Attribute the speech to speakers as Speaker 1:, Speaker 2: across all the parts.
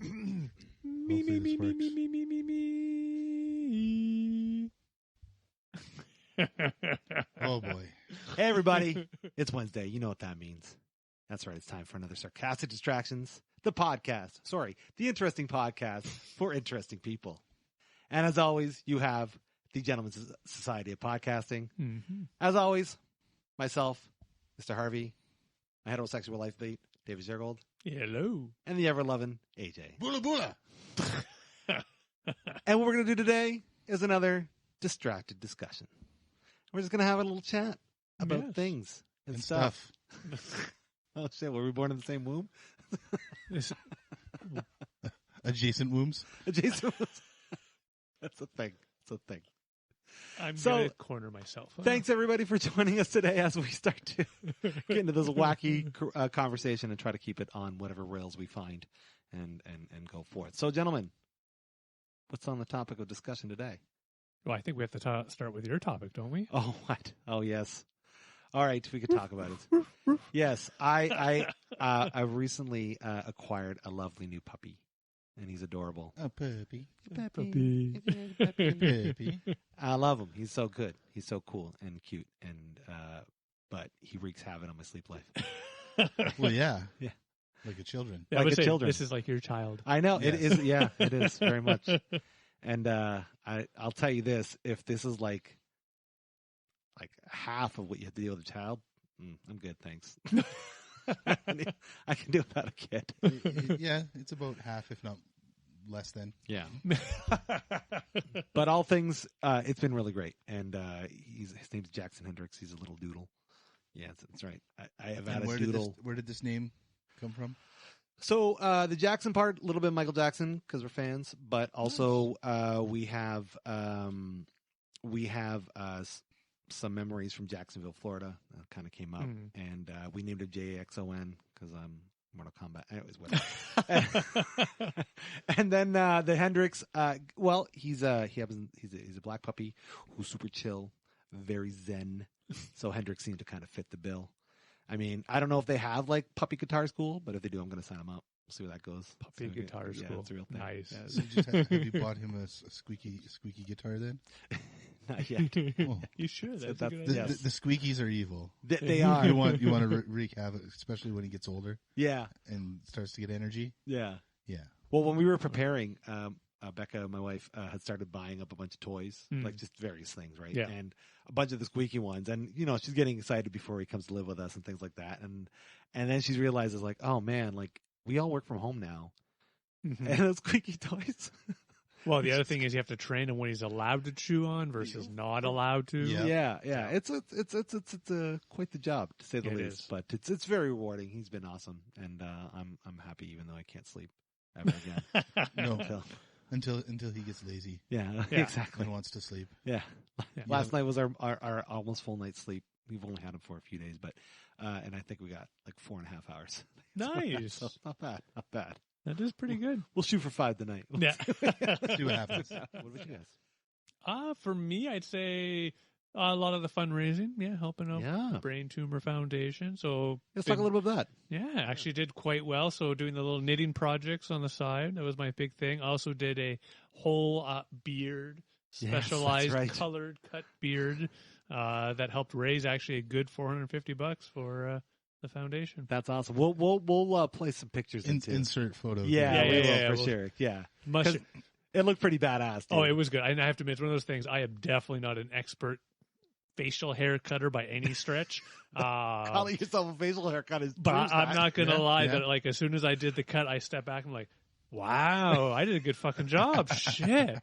Speaker 1: Me.
Speaker 2: Oh boy.
Speaker 1: Hey, everybody. It's Wednesday. You know what that means. That's right. It's time for another Sarcastic Distractions, the podcast. Sorry, the interesting podcast for interesting people. And as always, you have the Gentlemen's Society of Podcasting.
Speaker 3: Mm-hmm.
Speaker 1: As always, myself, Mr. Harvey, my heterosexual life mate, David Zergold,
Speaker 3: Hello.
Speaker 1: and the ever-loving AJ.
Speaker 2: Bula bula.
Speaker 1: And what we're going to do today is another distracted discussion. We're just going to have a little chat about things and stuff. Oh, shit. Were we born in the same womb?
Speaker 2: Adjacent wombs.
Speaker 1: Adjacent womb. That's a thing. It's a thing.
Speaker 3: I'm going to corner myself.
Speaker 1: Thanks, everybody, for joining us today as we start to get into this wacky conversation and try to keep it on whatever rails we find and go forth. So, gentlemen, what's on the topic of discussion today?
Speaker 3: Well, I think we have to start with your topic, don't we?
Speaker 1: Oh, what? Oh, yes. All right, we could talk about it. Yes, I recently acquired a lovely new puppy, and he's adorable.
Speaker 2: A puppy.
Speaker 3: Puppy.
Speaker 2: Puppy.
Speaker 1: I love him. He's so good. He's so cool and cute, and but he wreaks havoc on my sleep life.
Speaker 2: Well, yeah.
Speaker 1: Yeah.
Speaker 2: Like a children.
Speaker 3: Yeah,
Speaker 1: Like
Speaker 3: I would
Speaker 1: a
Speaker 3: say
Speaker 1: children.
Speaker 3: This is like your child.
Speaker 1: I know it
Speaker 2: Yes.
Speaker 1: is. Yeah, it is very much. And I'll tell you this: if this is like half of what you have to deal with a child, I'm good, thanks. I can do without a kid.
Speaker 2: Yeah, it's about half, if not less than.
Speaker 1: Yeah. But all things, it's been really great. And his name's Jackson Hendricks. He's a little doodle. Yeah, that's right. I have had
Speaker 2: And
Speaker 1: a doodle.
Speaker 2: where did this name come from?
Speaker 1: So the Jackson part, a little bit of Michael Jackson because we're fans, but also we have some memories from Jacksonville, Florida that kind of came up, and we named it JAXON because I'm Mortal Kombat. Anyways, whatever. And then the Hendrix, he's a black puppy who's super chill, very zen. So Hendrix seemed to kind of fit the bill. I mean, I don't know if they have like puppy guitar school, but if they do, I'm going to sign them up. We'll see where that goes.
Speaker 3: Puppy guitar school.
Speaker 1: Yeah, it's a real thing.
Speaker 3: Nice.
Speaker 1: Yeah,
Speaker 2: So have you bought him a squeaky guitar then?
Speaker 1: not yet.
Speaker 2: Oh.
Speaker 3: You should. That's a good
Speaker 2: The,
Speaker 3: idea.
Speaker 1: Yes.
Speaker 2: the squeakies are evil.
Speaker 1: They are.
Speaker 2: You want to wreak havoc, especially when he gets older
Speaker 1: Yeah.
Speaker 2: and starts to get energy.
Speaker 1: Yeah.
Speaker 2: Yeah.
Speaker 1: Well, when we were preparing, Becca, my wife, had started buying up a bunch of toys, like just various things, right?
Speaker 3: Yeah.
Speaker 1: And a bunch of the squeaky ones. And, she's getting excited before he comes to live with us and things like that. And then she realizes like, oh man, like we all work from home now. And those squeaky toys.
Speaker 3: Well, the other thing is you have to train him when he's allowed to chew on versus not allowed to.
Speaker 2: Yeah.
Speaker 1: Yeah. It's quite the job to say the
Speaker 3: It
Speaker 1: least,
Speaker 3: is.
Speaker 1: but it's very rewarding. He's been awesome. And, I'm happy even though I can't sleep ever again.
Speaker 2: No. Until he gets lazy
Speaker 1: Yeah,
Speaker 3: Yeah.
Speaker 1: exactly.
Speaker 2: and wants to sleep.
Speaker 1: Yeah.
Speaker 3: Yeah.
Speaker 1: Last night was our almost full night's sleep. We've only had him for a few days, but, and I think we got like 4.5 hours.
Speaker 3: Nice.
Speaker 1: So not bad. Not bad.
Speaker 3: That is pretty good.
Speaker 1: We'll shoot for 5 tonight.
Speaker 3: Yeah.
Speaker 2: See what happens.
Speaker 1: What about you guys?
Speaker 3: For me, I'd say a lot of the fundraising. Yeah, helping out
Speaker 1: Yeah.
Speaker 3: Brain Tumor Foundation. So
Speaker 1: Let's talk a little bit about that.
Speaker 3: yeah, actually did quite well. So doing the little knitting projects on the side, that was my big thing. I also did a whole beard,
Speaker 1: Yes,
Speaker 3: specialized
Speaker 1: that's right.
Speaker 3: colored cut beard that helped raise actually a good $450 for the foundation.
Speaker 1: That's awesome. We'll place some pictures into
Speaker 2: Insert photos.
Speaker 1: Yeah,
Speaker 3: Yeah,
Speaker 1: we will
Speaker 3: yeah,
Speaker 1: for
Speaker 3: we'll-
Speaker 1: sure. Yeah.
Speaker 3: Much.
Speaker 1: 'Cause it looked pretty badass. Dude.
Speaker 3: Oh, it was good. And I have to admit, it's one of those things. I am definitely not an expert facial hair cutter by any stretch.
Speaker 1: Calling yourself a facial haircut is
Speaker 3: But I'm not going to
Speaker 2: Yeah,
Speaker 3: lie
Speaker 2: yeah.
Speaker 3: that like as soon as I did the cut, I stepped back and I'm like, wow, I did a good fucking job. Shit.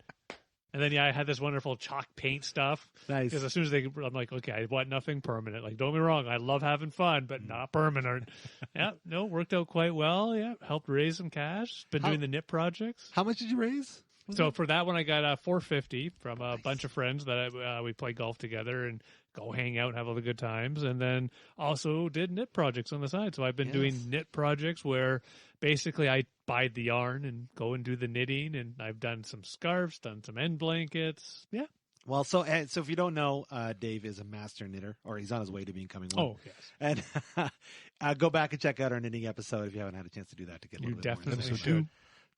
Speaker 3: And then, I had this wonderful chalk paint stuff.
Speaker 1: Nice.
Speaker 3: Because as soon as I'm like, okay, I want nothing permanent. Like, don't get me wrong, I love having fun, but not permanent. Yeah, no, worked out quite well. Yeah, helped raise some cash. Been doing the knit projects.
Speaker 1: How much did you raise?
Speaker 3: So for that one, I got $450 from a bunch of friends that we play golf together and go hang out and have all the good times. And then also did knit projects on the side. So I've been doing knit projects where basically I buy the yarn and go and do the knitting. And I've done some scarves, done some end blankets. Yeah.
Speaker 1: Well, so if you don't know, Dave is a master knitter, or he's on his way to becoming one.
Speaker 3: Oh, yes.
Speaker 1: And go back and check out our knitting episode if you haven't had a chance to do that to get a
Speaker 3: You
Speaker 1: little bit more
Speaker 3: definitely
Speaker 1: insight.
Speaker 3: should.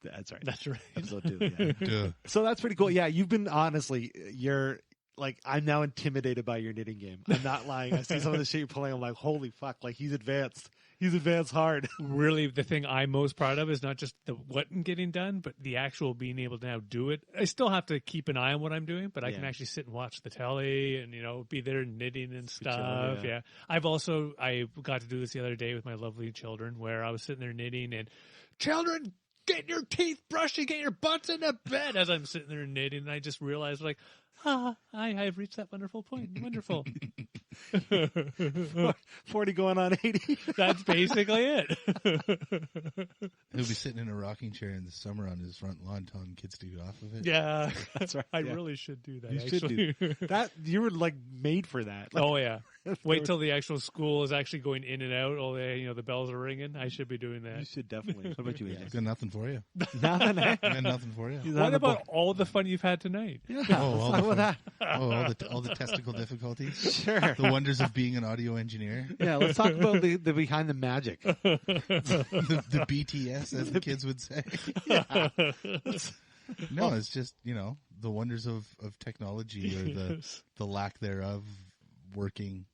Speaker 1: That's right.
Speaker 3: That's right.
Speaker 1: Episode 2. Yeah.
Speaker 2: Duh.
Speaker 1: So that's pretty cool. Yeah, you've been honestly, you're like, I'm now intimidated by your knitting game. I'm not lying. I see some of the shit you're playing. I'm like, holy fuck! Like he's advanced. He's advanced hard.
Speaker 3: Really, the thing I'm most proud of is not just the what getting done, but the actual being able to now do it. I still have to keep an eye on what I'm doing, but I can actually sit and watch the telly and, be there knitting and stuff.
Speaker 1: Chilling,
Speaker 3: Yeah. I got to do this the other day with my lovely children where I was sitting there knitting and children, get your teeth brushed and get your butts in the bed as I'm sitting there knitting. And I just realized I have reached that wonderful point. Wonderful.
Speaker 1: 40 going on 80.
Speaker 3: That's basically it.
Speaker 2: He'll be sitting in a rocking chair in the summer on his front lawn telling kids to get off of it.
Speaker 3: Yeah.
Speaker 1: That's right.
Speaker 3: I
Speaker 1: yeah.
Speaker 3: really should do that.
Speaker 1: You
Speaker 3: actually.
Speaker 1: should do that. You were like made for that. Like,
Speaker 3: Oh yeah. Wait till the actual school is actually going in and out. All the bells are ringing. I should be doing
Speaker 1: you
Speaker 3: that.
Speaker 1: should definitely. What about you,
Speaker 2: I've
Speaker 1: AJ?
Speaker 2: got nothing for you.
Speaker 1: Nothing. Eh?
Speaker 2: I got nothing for you.
Speaker 1: He's on
Speaker 3: What
Speaker 1: the
Speaker 3: about
Speaker 1: board.
Speaker 3: all the fun you've had tonight?
Speaker 1: Yeah.
Speaker 2: Oh,
Speaker 1: let's
Speaker 2: all
Speaker 1: talk
Speaker 2: the
Speaker 1: about that.
Speaker 2: all the technical difficulties.
Speaker 1: Sure.
Speaker 2: The wonders of being an audio engineer.
Speaker 1: Yeah. Let's talk about the behind the magic.
Speaker 2: The BTS, as the kids would say.
Speaker 1: Yeah.
Speaker 2: No, it's just, the wonders of technology or the lack thereof working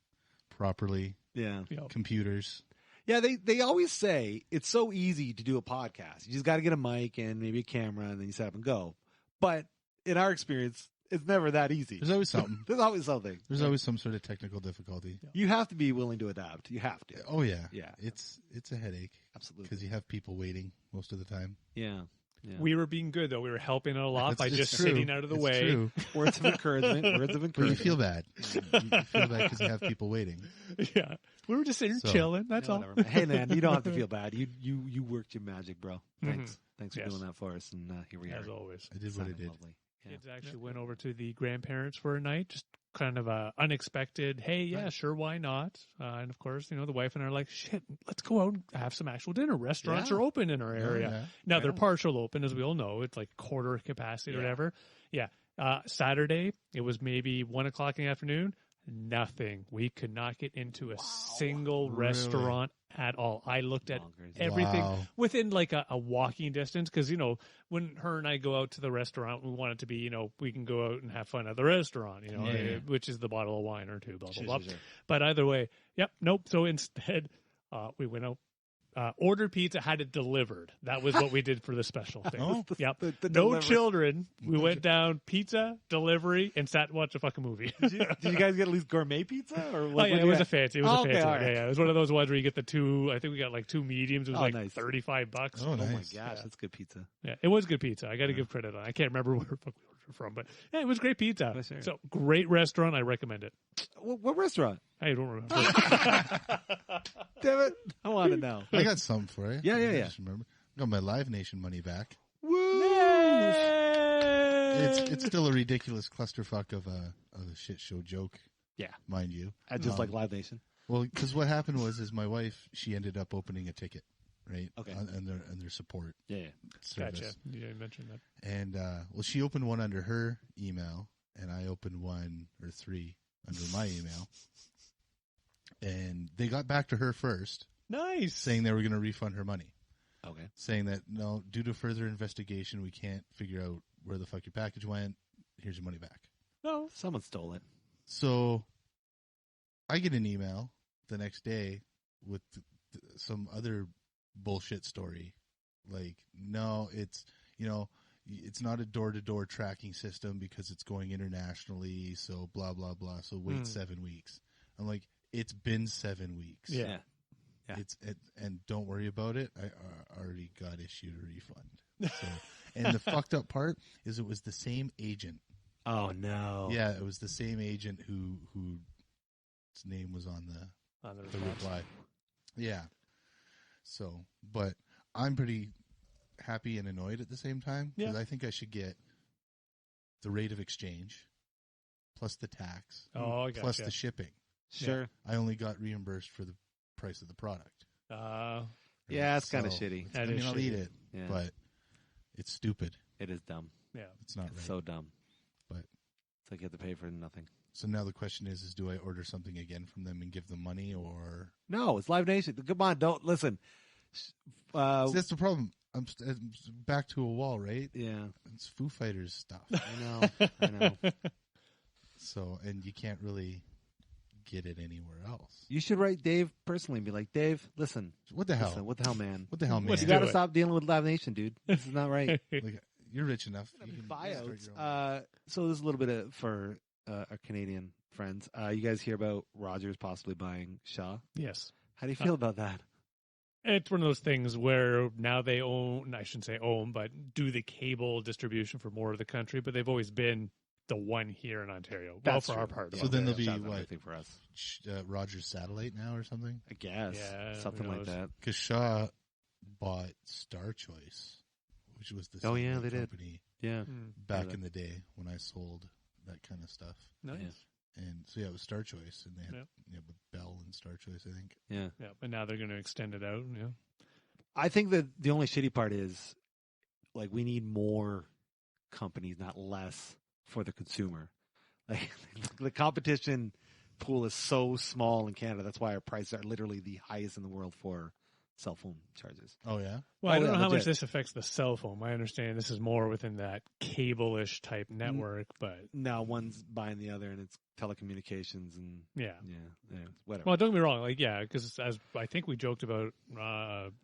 Speaker 2: properly,
Speaker 1: Yeah.
Speaker 2: computers.
Speaker 1: Yeah, they always say it's so easy to do a podcast. You just got to get a mic and maybe a camera, and then you set up and go. But in our experience, it's never that easy.
Speaker 2: There's always something.
Speaker 1: There's always something.
Speaker 2: There's always some sort of technical difficulty.
Speaker 1: You have to be willing to adapt. You have to.
Speaker 2: Oh yeah.
Speaker 1: Yeah.
Speaker 2: It's a headache
Speaker 1: Absolutely.
Speaker 2: because you have people waiting most of the time.
Speaker 1: Yeah. Yeah.
Speaker 3: We were being good though. We were helping it a lot by
Speaker 2: It's
Speaker 3: just
Speaker 2: true.
Speaker 3: sitting out of the
Speaker 2: It's
Speaker 3: way.
Speaker 2: True.
Speaker 1: Words of encouragement. Words of
Speaker 2: But
Speaker 1: encouragement.
Speaker 2: you feel bad. You feel bad because you have people waiting.
Speaker 3: Yeah, we were just sitting
Speaker 2: So-
Speaker 3: chilling. That's
Speaker 1: Yeah,
Speaker 3: all.
Speaker 1: whatever. Hey man, you don't have to feel bad. You worked your magic, bro. Thanks. Thanks for
Speaker 3: Yes.
Speaker 1: doing that for us. And here we
Speaker 3: As
Speaker 1: are.
Speaker 3: always.
Speaker 2: I did what I
Speaker 1: Sounding
Speaker 2: did.
Speaker 1: lovely. Yeah.
Speaker 3: Kids actually went over to the grandparents for a night, just kind of a unexpected, hey, yeah,
Speaker 1: Nice.
Speaker 3: sure, why not? And of course, the wife and I are like, shit, let's go out and have some actual dinner. Restaurants
Speaker 1: Yeah.
Speaker 3: are open in our area.
Speaker 2: Yeah.
Speaker 3: Now, they're
Speaker 1: Yeah.
Speaker 3: partial open, as we all know. It's like quarter capacity or
Speaker 1: Yeah.
Speaker 3: whatever. Yeah. Saturday, it was maybe 1 o'clock in the afternoon. Nothing. We could not get into a single
Speaker 2: Really?
Speaker 3: restaurant at all. I looked at
Speaker 1: Bonkers.
Speaker 3: everything
Speaker 2: Wow.
Speaker 3: within like a walking distance because when her and I go out to the restaurant, we want it to be we can go out and have fun at the restaurant,
Speaker 2: Yeah.
Speaker 3: which is the bottle of wine or two, blah blah
Speaker 1: Sure,
Speaker 3: blah.
Speaker 1: sure, sure.
Speaker 3: But either way, yep, nope. So instead, we went out, ordered pizza, had it delivered. That was what we did for the special thing.
Speaker 2: Oh.
Speaker 3: Yep.
Speaker 1: The
Speaker 3: No
Speaker 1: delivery.
Speaker 3: children. We went down, pizza, delivery, and sat and watched a fucking movie.
Speaker 1: Did you guys get at least gourmet pizza? Or
Speaker 3: Oh
Speaker 1: what
Speaker 3: yeah,
Speaker 1: did
Speaker 3: it
Speaker 1: you
Speaker 3: was a
Speaker 1: get?
Speaker 3: fancy. It was
Speaker 1: Oh,
Speaker 3: a
Speaker 1: okay,
Speaker 3: fancy.
Speaker 1: all
Speaker 3: one.
Speaker 1: right.
Speaker 3: Yeah, it was one of those ones where you get the two. I think we got like two mediums. It was
Speaker 1: Oh,
Speaker 3: like
Speaker 1: nice.
Speaker 3: $35.
Speaker 2: Oh,
Speaker 1: Oh my
Speaker 2: nice.
Speaker 1: gosh, that's good pizza.
Speaker 3: Yeah, it was good pizza. I got to give credit on. I can't remember where the fuck we ordered from, but yeah, it was great pizza.
Speaker 1: Oh, sure.
Speaker 3: So great restaurant. I recommend it.
Speaker 1: What restaurant?
Speaker 3: I don't remember.
Speaker 1: Damn it! I want to know.
Speaker 2: I got some for you.
Speaker 1: Yeah, yeah,
Speaker 2: I
Speaker 1: yeah.
Speaker 2: just remember. I got my Live Nation money back.
Speaker 1: Woo!
Speaker 2: It's still a ridiculous clusterfuck of a shit show joke.
Speaker 1: Yeah.
Speaker 2: Mind you.
Speaker 1: Just like Live Nation.
Speaker 2: Well, because what happened was my wife, she ended up opening a ticket, right?
Speaker 1: Okay.
Speaker 2: And their support
Speaker 1: Yeah.
Speaker 2: service.
Speaker 3: Gotcha. You mentioned that.
Speaker 2: And she opened one under her email, and I opened one or three under my email. And they got back to her first,
Speaker 3: Nice.
Speaker 2: saying they were going to refund her money.
Speaker 1: Okay.
Speaker 2: Saying that, no, due to further investigation, we can't figure out where the fuck your package went. Here's your money back.
Speaker 3: No.
Speaker 1: Someone stole it.
Speaker 2: So I get an email the next day with some other bullshit story. Like, no, it's not a door-to-door tracking system because it's going internationally. So blah, blah, blah. So wait 7 weeks. I'm like, it's been 7 weeks.
Speaker 3: Yeah.
Speaker 1: Yeah.
Speaker 2: And don't worry about it. I already got issued a refund. So, and the fucked up part is it was the same agent.
Speaker 1: Oh no.
Speaker 2: Yeah, it was the same agent whose name was on the reply. Yeah. So, but I'm pretty happy and annoyed at the same time because
Speaker 3: Yeah.
Speaker 2: I think I should get the rate of exchange plus the tax
Speaker 3: Oh, I
Speaker 2: plus
Speaker 3: gotcha.
Speaker 2: the shipping.
Speaker 1: Sure.
Speaker 2: I only got reimbursed for the price of the product.
Speaker 1: Yeah, it's kind of
Speaker 2: So,
Speaker 1: shitty.
Speaker 3: That
Speaker 2: I mean,
Speaker 3: is
Speaker 2: I'll
Speaker 3: shitty.
Speaker 2: eat it,
Speaker 1: Yeah.
Speaker 2: but it's stupid.
Speaker 1: It is dumb.
Speaker 3: Yeah.
Speaker 2: It's not
Speaker 1: It's
Speaker 2: right.
Speaker 1: so dumb.
Speaker 2: But
Speaker 1: It's like you have to pay for nothing.
Speaker 2: so now the question is do I order something again from them and give them money or?
Speaker 1: No, it's Live Nation. Come on, don't listen.
Speaker 2: So that's the problem. I'm back to a wall, right?
Speaker 1: Yeah,
Speaker 2: It's Foo Fighters stuff.
Speaker 1: I know.
Speaker 2: So, and you can't really get it anywhere else.
Speaker 1: You should write Dave personally and be like, Dave, listen.
Speaker 2: What the hell?
Speaker 1: Listen, what the hell, man?
Speaker 2: What the hell, man?
Speaker 3: Let's
Speaker 1: You
Speaker 3: do
Speaker 1: got to
Speaker 3: it.
Speaker 1: stop dealing with Live Nation, dude. This is not right.
Speaker 2: Like, you're rich enough. You can start
Speaker 1: Buyouts.
Speaker 2: your own.
Speaker 1: So this is a little bit for our Canadian friends. You guys hear about Rogers possibly buying Shaw?
Speaker 3: Yes.
Speaker 1: How do you feel about that?
Speaker 3: It's one of those things where now they own, I shouldn't say own, but do the cable distribution for more of the country, but they've always been the one here in Ontario.
Speaker 1: That's
Speaker 3: for
Speaker 1: true.
Speaker 3: our part. of
Speaker 2: So then
Speaker 3: Ontario.
Speaker 2: there'll be
Speaker 1: Shaw's
Speaker 2: what?
Speaker 1: everything for us.
Speaker 2: Rogers Satellite now or something?
Speaker 1: I guess.
Speaker 3: Yeah,
Speaker 1: Something
Speaker 3: who
Speaker 1: like
Speaker 3: knows?
Speaker 1: that.
Speaker 2: Because Shaw bought Star Choice, which was the
Speaker 1: Oh, yeah,
Speaker 2: satellite
Speaker 1: they did.
Speaker 2: company
Speaker 1: Yeah.
Speaker 2: back
Speaker 1: Yeah.
Speaker 2: in the day when I sold that kind of stuff.
Speaker 3: Nice.
Speaker 1: Yeah.
Speaker 2: And so, yeah, it was Star Choice. And they had
Speaker 3: Yep.
Speaker 2: with Bell and Star Choice, I think.
Speaker 1: Yeah.
Speaker 3: Yeah, but now they're going to extend it out. Yeah.
Speaker 1: I think that the only shitty part is, like, we need more companies, not less, for the consumer. Like, the competition pool is so small in Canada. That's why our prices are literally the highest in the world for cell phone charges.
Speaker 2: Oh, yeah?
Speaker 3: Well, I
Speaker 1: Oh,
Speaker 3: don't
Speaker 1: yeah,
Speaker 3: know how
Speaker 1: legit.
Speaker 3: much this affects the cell phone. I understand this is more within that cable-ish type network, but
Speaker 1: Now one's buying the other, and it's telecommunications and
Speaker 3: yeah.
Speaker 1: whatever.
Speaker 3: Well, don't get me wrong. Like, yeah, because as I think we joked about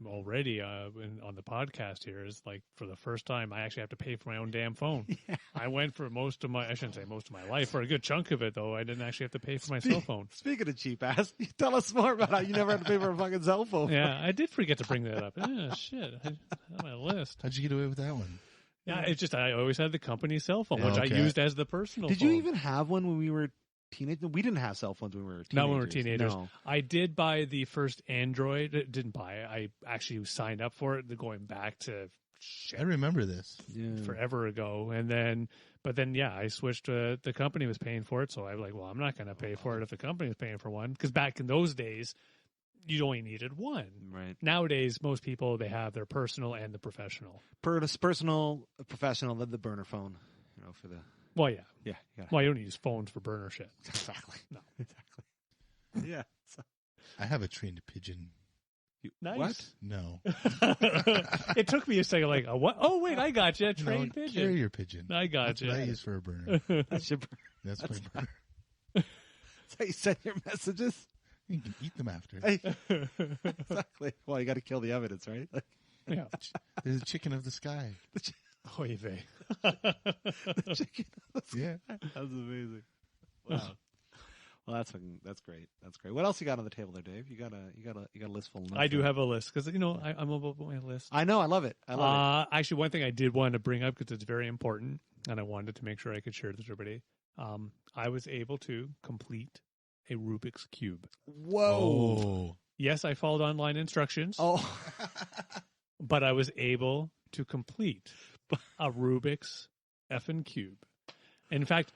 Speaker 3: already on the podcast here, is like for the first time I actually have to pay for my own damn phone.
Speaker 1: Yeah.
Speaker 3: I went for I shouldn't say most of my life, for a good chunk of it though. I didn't actually have to pay for my cell phone.
Speaker 1: Speaking of cheap ass, tell us more about how you never had to pay for a fucking cell phone.
Speaker 3: Yeah, I did forget to bring that up. Yeah, shit, on my list.
Speaker 2: How'd you get away with that one?
Speaker 3: Yeah, it's just I always had the company cell phone,
Speaker 2: Yeah,
Speaker 3: which
Speaker 2: okay.
Speaker 3: I used as the personal.
Speaker 1: Did
Speaker 3: phone.
Speaker 1: you even have one when we were teenagers? We didn't have cell phones when we were teenagers.
Speaker 3: Not when we were teenagers.
Speaker 1: No.
Speaker 3: I did buy the first Android. Didn't buy it. I actually signed up for it going back to
Speaker 2: I remember this.
Speaker 1: Yeah.
Speaker 3: forever ago. But then, yeah, I switched to the company was paying for it. So I was like, well, I'm not going to pay for it if the company was paying for one. Because back in those days, you only needed one.
Speaker 1: Right.
Speaker 3: Nowadays, most people, they have their personal and the professional.
Speaker 1: Personal, professional, the burner phone. You know, for the
Speaker 3: Well, yeah.
Speaker 1: yeah. You gotta,
Speaker 3: Well, you don't use phones for burner shit.
Speaker 1: exactly.
Speaker 3: No.
Speaker 1: Exactly. Yeah. So,
Speaker 2: I have a trained pigeon.
Speaker 3: Nice.
Speaker 1: What?
Speaker 2: No.
Speaker 3: It took me a second, like, a what? Oh, wait, I got you. Trained
Speaker 2: no,
Speaker 3: pigeon.
Speaker 2: Carrier pigeon.
Speaker 3: I got
Speaker 2: That's
Speaker 3: you.
Speaker 2: what I use for a burner.
Speaker 1: That's your burner.
Speaker 2: That's my burner.
Speaker 1: That's how you send your messages.
Speaker 2: You can eat them after.
Speaker 1: Hey. Exactly. Well, you got to kill the evidence, right? Like,
Speaker 3: Yeah.
Speaker 2: There's a chicken of the sky.
Speaker 3: Oy vey.
Speaker 1: the chicken.
Speaker 2: Yeah.
Speaker 1: That's amazing. Wow. Well, that's great. That's great. What else you got on the table there, Dave? You got a list full of notes
Speaker 3: I do
Speaker 1: there.
Speaker 3: have a list because I'm about my list.
Speaker 1: I know. I love it. I love it.
Speaker 3: Actually, one thing I did want to bring up because it's very important, and I wanted to make sure I could share this with everybody. I was able to complete a Rubik's Cube.
Speaker 1: Whoa.
Speaker 2: Oh.
Speaker 3: Yes, I followed online instructions,
Speaker 1: Oh.
Speaker 3: but I was able to complete a Rubik's effing cube. In fact,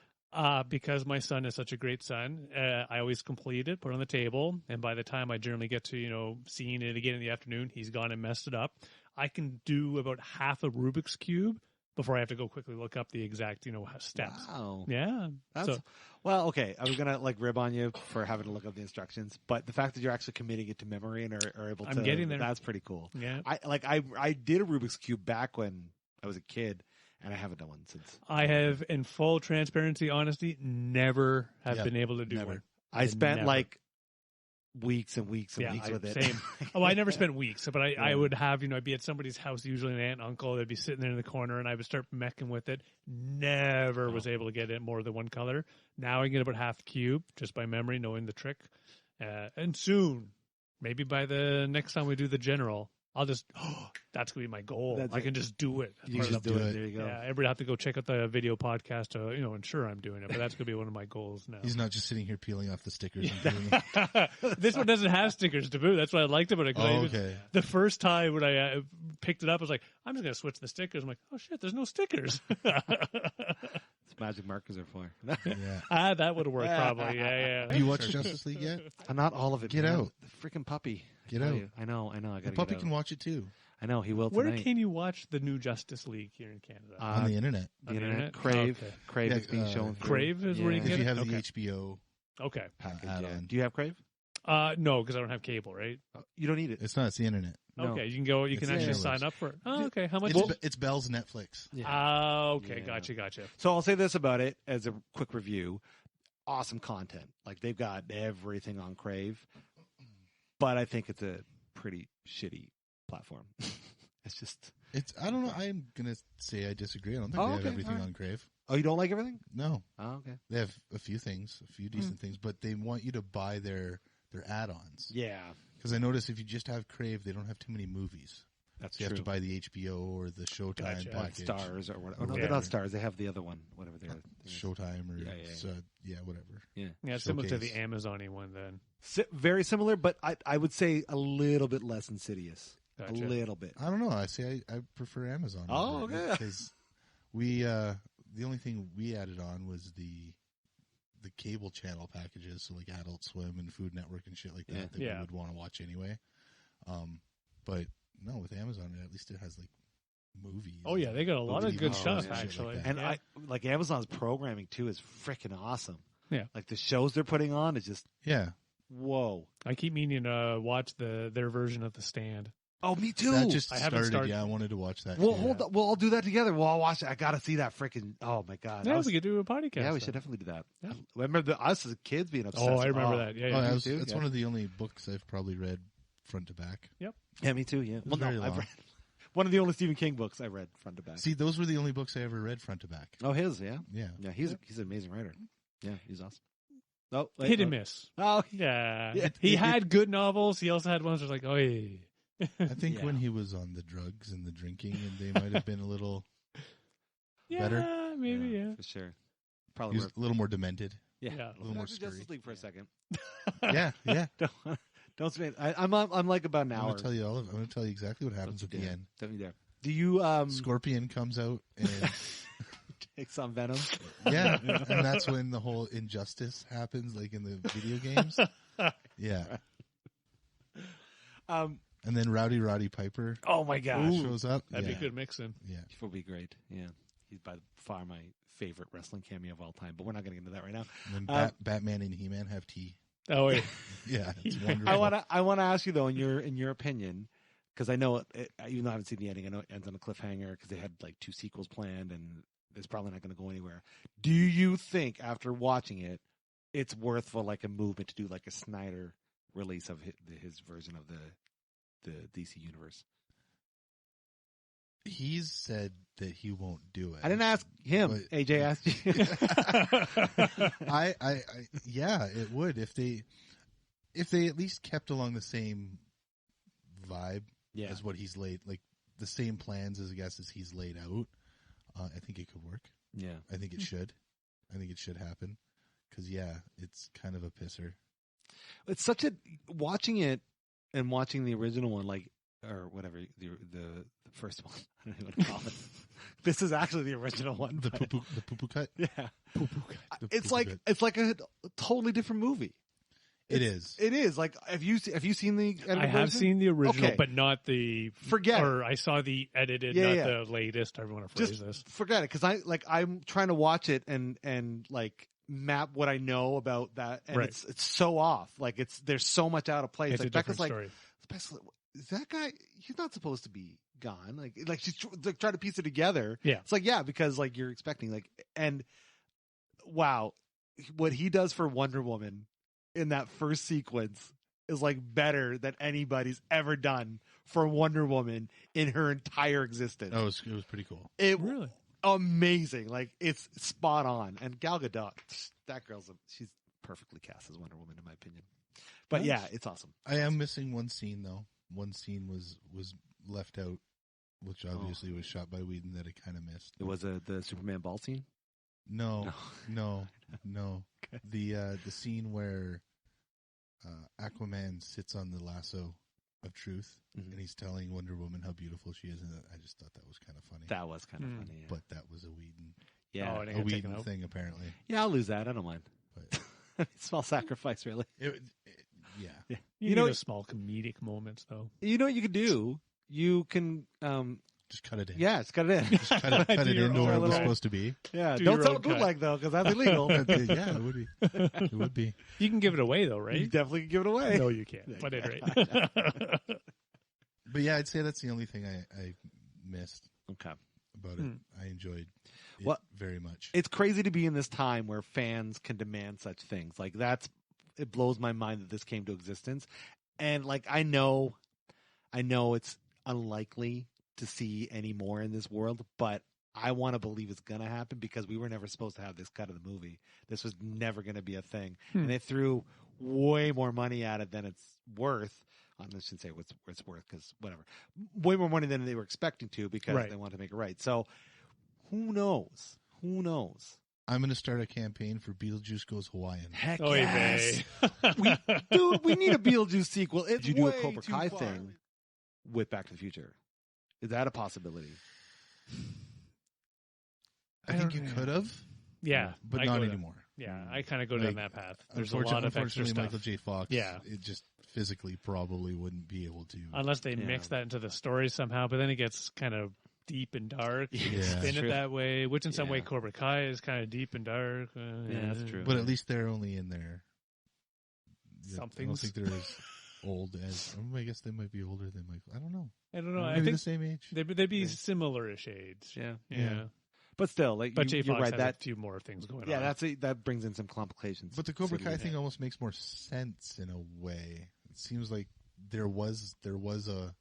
Speaker 3: because my son is such a great son, I always complete it, put it on the table, and by the time I generally get to, seeing it again in the afternoon, he's gone and messed it up. I can do about half a Rubik's Cube before I have to go quickly look up the exact, steps.
Speaker 1: Wow.
Speaker 3: Yeah.
Speaker 1: That's well, okay. I was gonna rib on you for having to look up the instructions, but the fact that you're actually committing it to memory and are able to,
Speaker 3: I'm getting there.
Speaker 1: That's pretty cool.
Speaker 3: Yeah.
Speaker 1: I did a Rubik's Cube back when I was a kid, and I haven't done one since.
Speaker 3: I have, in full transparency, honesty, never have been able to do
Speaker 1: Never.
Speaker 3: one.
Speaker 1: I spent
Speaker 3: Never.
Speaker 1: like weeks and weeks and weeks with it.
Speaker 3: Same. Oh, I never spent weeks, but I would have, I'd be at somebody's house, usually an aunt, uncle, they'd be sitting there in the corner, and I would start mecking with it. Never was able to get it more than one color. Now I can get about half the cube just by memory, knowing the trick. And soon, maybe by the next time we do the general, I'll just, that's going to be my goal.
Speaker 1: That's
Speaker 3: I
Speaker 1: it.
Speaker 3: can just do it.
Speaker 1: You just do it. There you go.
Speaker 3: Yeah, everybody have to go check out the video podcast to, ensure I'm doing it, but that's going to be one of my goals now.
Speaker 2: He's not just sitting here peeling off the stickers and doing it.
Speaker 3: This one doesn't have stickers to boot. That's what I liked about it. 'Cause
Speaker 2: Oh, okay.
Speaker 3: The first time when I picked it up, I was like, I'm just going to switch the stickers. I'm like, oh shit, there's no stickers.
Speaker 1: It's magic markers are for.
Speaker 2: Yeah.
Speaker 3: That would have worked probably. Yeah.
Speaker 2: Have you watched Justice League yet?
Speaker 1: Not all of it.
Speaker 2: Get
Speaker 1: man.
Speaker 2: out.
Speaker 1: The freaking puppy.
Speaker 2: Get
Speaker 1: I tell
Speaker 2: out.
Speaker 1: you. I know. I got
Speaker 2: The
Speaker 1: to
Speaker 2: puppy
Speaker 1: get out.
Speaker 2: can watch it too.
Speaker 1: I know he will
Speaker 3: Where
Speaker 1: tonight.
Speaker 3: can you watch the new Justice League here in Canada?
Speaker 2: On the internet.
Speaker 1: The
Speaker 3: On the
Speaker 1: internet.
Speaker 3: internet?
Speaker 1: Crave.
Speaker 3: Okay.
Speaker 1: Crave
Speaker 2: Yeah,
Speaker 1: is being shown. through.
Speaker 3: Crave is where you
Speaker 1: Yeah.
Speaker 3: can
Speaker 2: If
Speaker 3: get
Speaker 2: you
Speaker 3: it?
Speaker 2: have the
Speaker 3: Okay.
Speaker 2: HBO
Speaker 3: Okay.
Speaker 1: Package,
Speaker 2: add
Speaker 1: yeah.
Speaker 2: on.
Speaker 1: Do you have Crave?
Speaker 3: No, because I don't have cable, right?
Speaker 1: You don't need it.
Speaker 2: It's not. It's the internet.
Speaker 1: No.
Speaker 3: Okay, you can go. You
Speaker 2: It's
Speaker 3: can actually
Speaker 2: Netflix.
Speaker 3: sign up for it. Oh, okay. How much?
Speaker 2: It's Bell's Netflix.
Speaker 1: Yeah.
Speaker 3: Oh, okay.
Speaker 1: Yeah.
Speaker 3: Gotcha.
Speaker 1: So I'll say this about it as a quick review. Awesome content. Like they've got everything on Crave, but I think it's a pretty shitty platform. It's just.
Speaker 2: I don't know. I'm gonna say I disagree. I don't think
Speaker 1: Oh,
Speaker 2: they have
Speaker 1: okay,
Speaker 2: everything
Speaker 1: alright.
Speaker 2: on Crave.
Speaker 1: Oh, you don't like everything?
Speaker 2: No,
Speaker 1: Oh, okay.
Speaker 2: they have a few things, a few decent things, but they want you to buy their add-ons.
Speaker 1: Yeah,
Speaker 2: Because I notice if you just have Crave, they don't have too many movies.
Speaker 1: that's
Speaker 2: So you
Speaker 1: true.
Speaker 2: have to buy the HBO or the Showtime
Speaker 3: Gotcha.
Speaker 1: Like
Speaker 2: package.
Speaker 1: Stars or whatever. Oh, no,
Speaker 3: Yeah.
Speaker 1: they're not Stars. They have the other one, whatever they're.
Speaker 2: Showtime or
Speaker 1: Yeah.
Speaker 2: whatever.
Speaker 1: Yeah.
Speaker 3: Yeah, similar to the
Speaker 2: Showcase.
Speaker 3: Amazon-y one then.
Speaker 1: Very similar, but I would say a little bit less insidious.
Speaker 3: Gotcha.
Speaker 1: A little bit.
Speaker 2: I don't know. I say I prefer Amazon.
Speaker 1: Oh,
Speaker 2: over it
Speaker 1: okay.
Speaker 2: Because we the only thing we added on was the cable channel packages, so like Adult Swim and Food Network and shit like that
Speaker 1: Yeah.
Speaker 2: that
Speaker 3: Yeah.
Speaker 2: we would want to watch anyway. But no, with Amazon, at least it has like movies.
Speaker 3: Oh yeah, they got a lot of
Speaker 2: Movie
Speaker 3: good
Speaker 2: movies
Speaker 3: stuff
Speaker 2: and shit
Speaker 3: actually.
Speaker 2: like that.
Speaker 1: And
Speaker 3: Yeah.
Speaker 1: I like Amazon's programming too is freaking awesome.
Speaker 3: Yeah.
Speaker 1: Like the shows they're putting on is just
Speaker 2: Yeah,
Speaker 1: whoa.
Speaker 3: I keep meaning to watch their version of The Stand.
Speaker 1: Oh, me too.
Speaker 2: that just
Speaker 3: I haven't
Speaker 2: started.
Speaker 3: started-
Speaker 2: Yeah, I wanted to watch that.
Speaker 1: We'll
Speaker 2: too.
Speaker 1: hold. We'll all do that together. We'll all watch it. I gotta see that freaking. Oh my god.
Speaker 3: Yeah, we could do a podcast.
Speaker 1: Yeah, we
Speaker 3: then.
Speaker 1: should definitely do that.
Speaker 3: Yeah.
Speaker 1: Remember us as kids being obsessed.
Speaker 3: Oh, I remember that. Yeah,
Speaker 2: Oh,
Speaker 3: yeah.
Speaker 2: that
Speaker 1: me
Speaker 2: was,
Speaker 1: too,
Speaker 2: that's
Speaker 1: yeah.
Speaker 2: one of the only books I've probably read front to back.
Speaker 1: Yeah, me too. Yeah. Well,
Speaker 2: very
Speaker 1: no, I've
Speaker 2: long.
Speaker 1: read one of the only Stephen King books I read front to back.
Speaker 2: See, those were the only books I ever read front to back.
Speaker 1: Oh, his. Yeah.
Speaker 2: Yeah,
Speaker 1: Yeah. He's an amazing writer. Yeah, he's awesome. Oh, wait,
Speaker 3: Hit and
Speaker 1: oh.
Speaker 3: miss.
Speaker 1: Oh,
Speaker 3: Yeah.
Speaker 1: Yeah.
Speaker 3: He had good novels. He also had ones that were like, oh, yeah.
Speaker 2: I think
Speaker 1: Yeah.
Speaker 2: when he was on the drugs and the drinking, and they might have been a little.
Speaker 3: Yeah,
Speaker 2: Better?
Speaker 3: maybe, yeah.
Speaker 1: for sure.
Speaker 2: He
Speaker 1: Probably.
Speaker 2: was a little more demented.
Speaker 1: Yeah.
Speaker 3: Yeah.
Speaker 2: A little more
Speaker 1: Justice
Speaker 2: scurry.
Speaker 1: League for a second.
Speaker 2: Yeah, yeah.
Speaker 1: Don't spend. I'm like about an
Speaker 2: I'm
Speaker 1: hour.
Speaker 2: going to tell you all. I'm going to tell you exactly what happens
Speaker 1: Don't
Speaker 2: at
Speaker 1: you
Speaker 2: the
Speaker 1: dare.
Speaker 2: end.
Speaker 1: Don't you dare. Do you
Speaker 2: Scorpion comes out, and
Speaker 1: take some venom?
Speaker 2: yeah, and that's when the whole injustice happens, like in the video games. Yeah, and then Rowdy Piper
Speaker 3: Oh, my gosh.
Speaker 2: shows up.
Speaker 3: That'd
Speaker 2: yeah.
Speaker 3: be good mixing.
Speaker 2: Yeah,
Speaker 1: It would be great. Yeah, he's by far my favorite wrestling cameo of all time. But we're not going to get into that right now.
Speaker 2: and then Batman and He-Man have tea.
Speaker 3: Oh, yeah.
Speaker 2: Yeah, it's
Speaker 3: Yeah.
Speaker 2: wonderful.
Speaker 1: I want to ask you though, in your opinion, because I know even though I haven't seen the ending, I know it ends on a cliffhanger because they had like 2 sequels planned, and it's probably not going to go anywhere. Do you think after watching it, it's worth for like a movement to do like a Snyder release of his version of the DC universe?
Speaker 2: He's said that he won't do it.
Speaker 1: I didn't ask him.
Speaker 2: But-
Speaker 1: AJ asked you.
Speaker 2: I yeah, it would if they at least kept along the same vibe
Speaker 1: Yeah.
Speaker 2: as what he's laid, like the same plans as I guess as he's laid out. I think it could work.
Speaker 1: Yeah.
Speaker 2: I think it should. I think it should happen because yeah, it's kind of a pisser.
Speaker 1: It's such a watching it and watching the original one, like or whatever the first one. I don't know what to call it. This is actually the original one.
Speaker 2: The
Speaker 1: but-
Speaker 2: poo cut.
Speaker 1: Yeah.
Speaker 2: The
Speaker 1: It's
Speaker 2: poo-poo
Speaker 1: like
Speaker 2: cut.
Speaker 1: it's like a totally different movie.
Speaker 2: It is.
Speaker 1: It is like have you seen the edited
Speaker 3: I have
Speaker 1: version?
Speaker 3: seen the original,
Speaker 1: Okay.
Speaker 3: but not the.
Speaker 1: Forget it.
Speaker 3: Or I saw the edited,
Speaker 1: Yeah,
Speaker 3: not
Speaker 1: yeah.
Speaker 3: the latest. I want to phrase
Speaker 1: Just
Speaker 3: this.
Speaker 1: forget it because I'm trying to watch it and like map what I know about that, and
Speaker 3: Right.
Speaker 1: it's so off. Like there's so much out of place.
Speaker 3: It's a
Speaker 1: Like Becca's
Speaker 3: different
Speaker 1: like,
Speaker 3: story.
Speaker 1: Becca's like, is that guy? He's not supposed to be gone. Like she's like trying to piece it together.
Speaker 3: Yeah.
Speaker 1: It's like yeah, because like you're expecting like and wow, what he does for Wonder Woman in that first sequence is like better than anybody's ever done for Wonder Woman in her entire existence.
Speaker 2: Oh, it was pretty cool.
Speaker 1: It
Speaker 3: Really?
Speaker 1: amazing. Like it's spot on. And Gal Gadot, that girl's she's perfectly cast as Wonder Woman in my opinion. But
Speaker 2: Nice.
Speaker 1: yeah, it's awesome.
Speaker 2: I am missing one scene though. One scene was left out, which
Speaker 1: Oh.
Speaker 2: obviously was shot by Whedon that I kind of missed.
Speaker 1: It was the Superman ball scene.
Speaker 2: No, no.
Speaker 1: Okay.
Speaker 2: The scene where Aquaman sits on the lasso of truth
Speaker 1: Mhm.
Speaker 2: and he's telling Wonder Woman how beautiful she is, and I just thought that was kind of funny.
Speaker 1: That was kind of
Speaker 3: Hmm.
Speaker 1: funny. Yeah.
Speaker 2: But that was a Whedon
Speaker 1: yeah.
Speaker 3: Oh, it
Speaker 2: a
Speaker 3: got taken
Speaker 2: Whedon
Speaker 3: out.
Speaker 2: thing apparently.
Speaker 1: Yeah, I'll lose that. I don't mind.
Speaker 2: But
Speaker 1: Small sacrifice, really.
Speaker 2: yeah,
Speaker 1: Yeah.
Speaker 3: You,
Speaker 1: You
Speaker 3: know,
Speaker 1: know,
Speaker 3: small comedic moments though.
Speaker 1: you know what you could do? You can,
Speaker 2: just cut it in.
Speaker 1: yeah, it's cut it in.
Speaker 2: Just cut it
Speaker 3: Do your
Speaker 2: into
Speaker 3: own
Speaker 2: where it was
Speaker 3: cut.
Speaker 2: supposed to be.
Speaker 1: Yeah,
Speaker 3: Do
Speaker 1: don't
Speaker 3: your
Speaker 1: sell
Speaker 3: own
Speaker 1: a bootleg though, because that's illegal.
Speaker 2: Yeah, it would be. It would be.
Speaker 3: You can give it away though,
Speaker 1: You
Speaker 3: right?
Speaker 1: definitely can give it away.
Speaker 3: No, you can't.
Speaker 1: Yeah,
Speaker 3: But
Speaker 1: you
Speaker 3: at any rate.
Speaker 2: But yeah, I'd say that's the only thing I missed
Speaker 1: Okay.
Speaker 2: about it. I enjoyed it
Speaker 1: Well,
Speaker 2: very much.
Speaker 1: It's crazy to be in this time where fans can demand such things. Like it blows my mind that this came to existence. And like I know it's unlikely to see any more in this world, but I want to believe it's going to happen because we were never supposed to have this cut of the movie. This was never going to be a thing. And they threw way more money at it than it's worth. I shouldn't say what it's worth because whatever. Way more money than they were expecting to because they wanted to make it right. So who knows? Who knows?
Speaker 2: I'm going to start a campaign for Beetlejuice Goes Hawaiian.
Speaker 1: Heck
Speaker 3: Oy
Speaker 1: yes.
Speaker 3: vey.
Speaker 1: we need a Beetlejuice sequel. Did you do a
Speaker 2: way
Speaker 1: Cobra
Speaker 2: too
Speaker 1: Kai
Speaker 2: far.
Speaker 1: thing with Back to the Future? Is that a possibility?
Speaker 2: I think you could have,
Speaker 3: Yeah,
Speaker 2: but
Speaker 3: I
Speaker 2: not
Speaker 3: go to-
Speaker 2: anymore.
Speaker 3: Yeah, I kind of go down
Speaker 2: Like,
Speaker 3: that path. There's a lot of extra
Speaker 2: unfortunately,
Speaker 3: stuff.
Speaker 2: Michael J. Fox,
Speaker 3: Yeah.
Speaker 2: it just physically probably wouldn't be able to.
Speaker 3: Unless they mix that into the story somehow, but then it gets kind of deep and dark.
Speaker 2: Yeah.
Speaker 3: Spin
Speaker 1: True.
Speaker 3: it that way, which in some way
Speaker 1: Yeah.
Speaker 3: Cobra Kai is kind of deep and dark.
Speaker 1: Yeah, that's true.
Speaker 2: But at least they're only in there. I don't
Speaker 3: Somethings.
Speaker 2: think they're as old as. I guess they might be older than Michael. I don't know.
Speaker 3: I don't know.
Speaker 2: Maybe
Speaker 3: I think
Speaker 2: the same age.
Speaker 3: they'd be similar-ish age.
Speaker 1: Yeah.
Speaker 3: Yeah.
Speaker 1: But still, like
Speaker 3: But
Speaker 1: you're
Speaker 3: J. Fox
Speaker 1: right.
Speaker 3: has
Speaker 1: That
Speaker 3: a few more things going on.
Speaker 1: yeah, that brings in some complications.
Speaker 2: But the Cobra Kai
Speaker 1: Silly.
Speaker 2: thing almost makes more sense in a way. It seems like there was a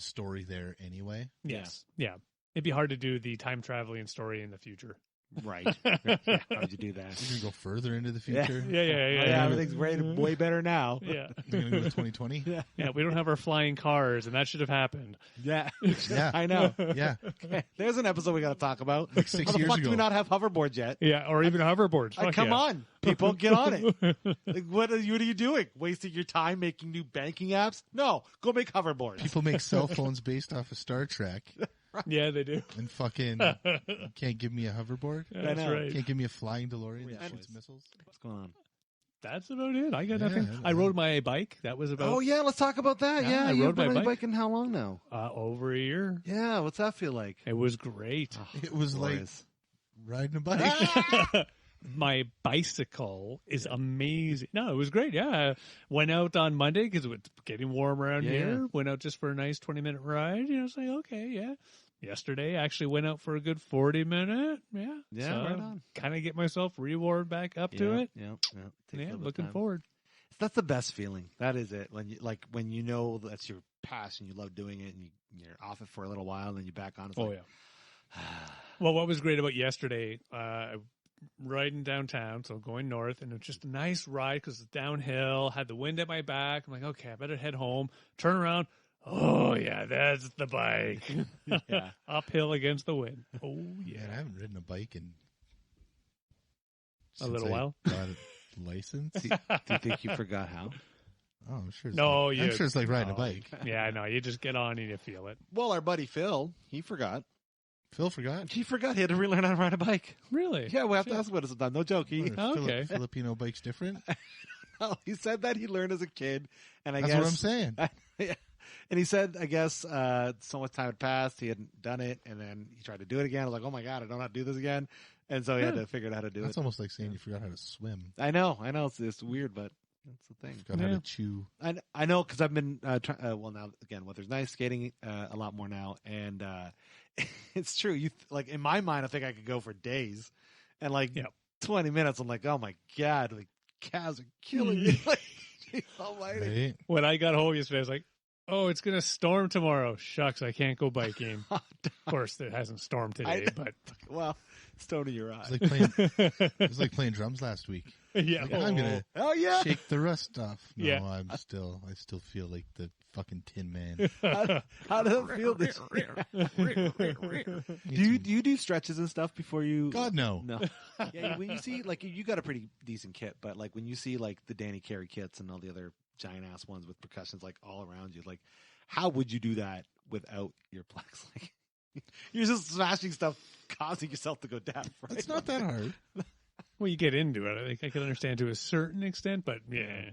Speaker 2: story there anyway.
Speaker 3: Yes. Yeah. It'd be hard to do the time traveling story in the future.
Speaker 1: Right. Yeah, how'd you do that?
Speaker 2: You're gonna go further into the
Speaker 1: Yeah.
Speaker 2: future.
Speaker 3: Yeah.
Speaker 1: Oh, yeah, everything's way better now.
Speaker 3: Yeah.
Speaker 2: You're gonna go to 2020.
Speaker 3: Yeah. We don't have our flying cars, and that should have happened.
Speaker 1: Yeah.
Speaker 2: Yeah.
Speaker 1: I know.
Speaker 2: Yeah,
Speaker 1: There's an episode we got to talk about.
Speaker 2: like 6
Speaker 1: How the
Speaker 2: years
Speaker 1: fuck
Speaker 2: ago.
Speaker 1: do we not have hoverboards yet?
Speaker 3: Yeah. Or even hoverboards. Fuck
Speaker 1: Come
Speaker 3: yeah.
Speaker 1: on, people, get on it. Like, what are you doing? Wasting your time making new banking apps? No, go make hoverboards.
Speaker 2: People make cell phones based off of Star Trek,
Speaker 3: Yeah, they do.
Speaker 2: and fucking can't give me a hoverboard.
Speaker 3: That's
Speaker 1: know.
Speaker 3: right.
Speaker 2: Can't give me a flying DeLorean
Speaker 1: Yeah,
Speaker 2: that shoots
Speaker 1: boys.
Speaker 2: missiles.
Speaker 1: What's going on?
Speaker 3: That's about it. I got
Speaker 2: Yeah,
Speaker 3: nothing.
Speaker 2: yeah.
Speaker 3: I rode my bike. That was about
Speaker 1: Oh yeah, let's talk about that.
Speaker 3: Yeah,
Speaker 1: Yeah,
Speaker 3: I
Speaker 1: you've
Speaker 3: rode
Speaker 1: been
Speaker 3: my
Speaker 1: on your
Speaker 3: bike.
Speaker 1: bike in how long now?
Speaker 3: over a year.
Speaker 1: Yeah, what's that feel like?
Speaker 3: It was great.
Speaker 1: Oh,
Speaker 2: It was
Speaker 1: glorious.
Speaker 2: like riding a bike.
Speaker 3: My bicycle is amazing. No, it was great. Yeah. Went out on Monday because it was getting warm around
Speaker 1: Yeah.
Speaker 3: here. Went out just for a nice 20-minute ride. You know, it's like, okay, yeah. Yesterday, actually went out for a good 40-minute. Yeah.
Speaker 1: Yeah, right on.
Speaker 3: Kind of get myself reward back up to it.
Speaker 1: Yeah. Takes a
Speaker 3: Yeah,
Speaker 1: little bit of
Speaker 3: looking
Speaker 1: time.
Speaker 3: forward.
Speaker 1: That's the best feeling. That is it. When you know that's your passion, you love doing it, and you're off it for a little while, and then you're back on. It's
Speaker 3: Oh,
Speaker 1: like,
Speaker 3: yeah. Well, what was great about yesterday, riding downtown, so going north, and it was just a nice ride because it's downhill, had the wind at my back. I'm like, okay, I better head home. Turn around. Oh, yeah, that's the bike.
Speaker 1: Yeah.
Speaker 3: Uphill against the wind. Oh, yeah.
Speaker 2: Man, I haven't ridden a bike in
Speaker 3: A little
Speaker 2: since I
Speaker 3: while.
Speaker 2: got a license.
Speaker 1: Do you think you forgot how?
Speaker 2: Oh, I'm sure. It's
Speaker 3: No,
Speaker 2: like,
Speaker 3: you-
Speaker 2: I'm sure it's like riding
Speaker 3: no.
Speaker 2: a bike.
Speaker 3: Yeah, I know. You just get on and you feel it.
Speaker 1: Well, our buddy Phil, he forgot.
Speaker 2: Phil forgot.
Speaker 1: He forgot he had to relearn how to ride a bike.
Speaker 3: Really?
Speaker 1: Yeah, we have to
Speaker 3: Shit.
Speaker 1: ask what it's done. No joke. He
Speaker 3: Okay.
Speaker 2: Filipino bike's different.
Speaker 1: he said that he learned as a kid, and I
Speaker 2: That's
Speaker 1: guess
Speaker 2: what I'm saying.
Speaker 1: yeah. And he said, I guess so much time had passed, he hadn't done it, and then he tried to do it again. I was like, oh my god, I don't know how to do this again, and so he had to figure out how to do
Speaker 2: That's
Speaker 1: it.
Speaker 2: almost like saying you forgot how to swim.
Speaker 1: I know, it's weird, but that's the thing.
Speaker 2: Forgot how
Speaker 3: Yeah.
Speaker 2: to chew.
Speaker 1: I know because I've been well now again weather's nice, skating a lot more now, and it's true. You like in my mind, I think I could go for days, and like
Speaker 3: Yep.
Speaker 1: 20 minutes, I'm like, oh my god, like calves are killing me. Like, geez almighty.
Speaker 2: Right?
Speaker 3: When I got home yesterday, I was like, oh, it's going to storm tomorrow. Shucks, I can't go biking. Of course, it hasn't stormed today, but
Speaker 1: Well, stone in your eye.
Speaker 2: It's like playing. It was like playing drums last week.
Speaker 3: yeah.
Speaker 2: Like, I'm gonna
Speaker 1: Oh yeah.
Speaker 2: shake the rust off. No,
Speaker 3: Yeah.
Speaker 2: I still feel like the fucking Tin Man.
Speaker 1: How does it feel? This do you do stretches and stuff before you?
Speaker 2: God no.
Speaker 1: No. Yeah, when you see like you got a pretty decent kit, but like when you see like the Danny Carey kits and all the other giant ass ones with percussions like all around you, like how would you do that without earplugs? Like you're just smashing stuff, causing yourself to go deaf. Right?
Speaker 2: It's not that hard.
Speaker 3: Well, you get into it. I think I can understand to a certain extent, but yeah.